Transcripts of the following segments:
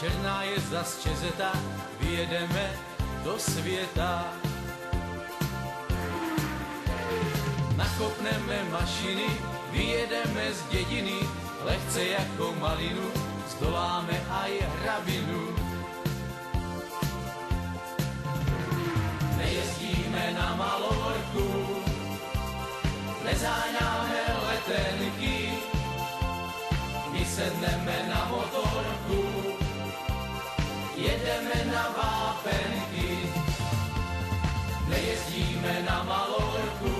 Černá je zas Čezeta, vyjedeme do světa. Nakopneme mašiny, vyjedeme z dědiny, lehce jako malinu, zdoláme aj hrabinu. Nejezdíme na Malorku, nezáňáme letenky, my sedneme na motorku, jedeme na vápenky. Nejezdíme na Malorku,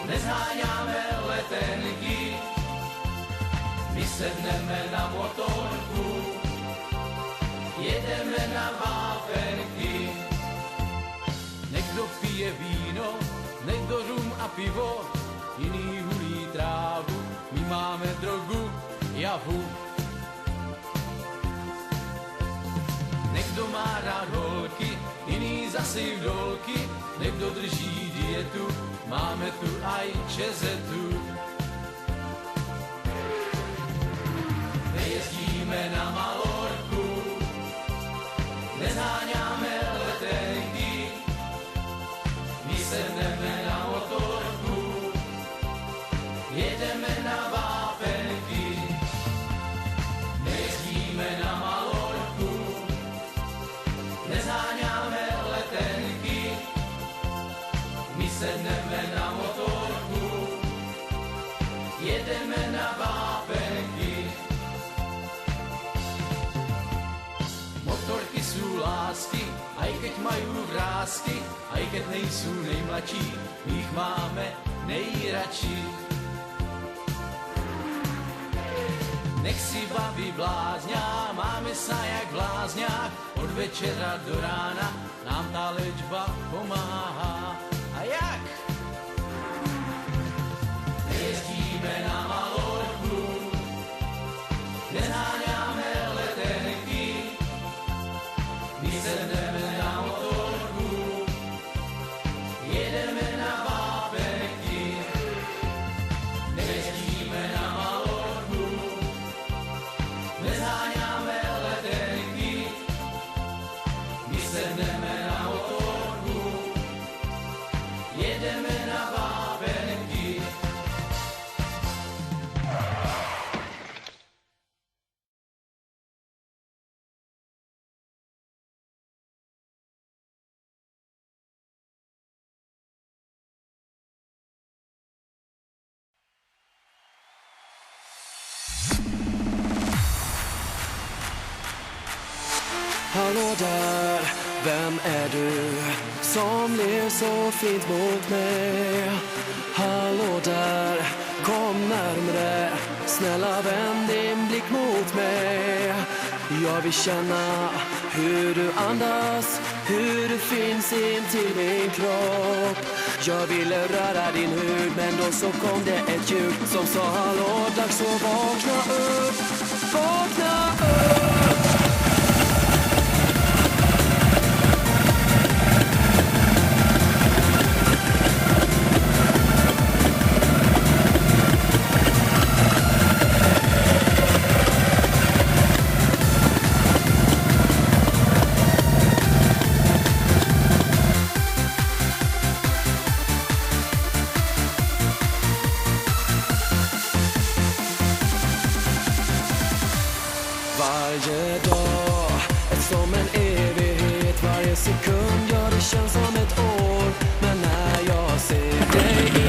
nezháňáme letenky, my sedneme na motorku, jedeme na vápenky. Někdo pije víno, někdo rum a pivo, jiný hulí trávu, my máme drogu, javu. Někdo má rád holky, jiný zase dolky, někdo drží dietu, máme tu aj Čezetu. Nejezdíme na Malorku, nezháňáme letenky, my sedneme na motorku, jedeme na vápenky. Nejezdíme na Malorku, nezháňáme letenky, my sedneme na motorku, jedeme na vápenky. Motorky sú lásky, aj keď majú vrásky, aj keď nejsú nejmladší, my ich máme nejradší. Nech si baví blázňa, máme sa jak v lázňach, od večera do rána nám tá liečba pomáha. A jak? Nejezdíme na Malorku, neháňame letenky, my sedneme na motorku, jedeme na vápenky. Nejezdíme na Malorku, nezháňame letenky, my sedneme na motorku, jedeme na vápenky. Hallå där, vem är du som ler så fint mot mig? Hallå där, kom närmre, snälla vänd din blick mot mig. Jag vill känna hur du andas, hur du finns in till min kropp. Jag ville röra din hud, men då så kom det ett ljud som sa hallå, dags att vakna upp, vakna upp. Varje dag, som en evighet, varje sekund, ja det känns som ett år. Men när jag ser dig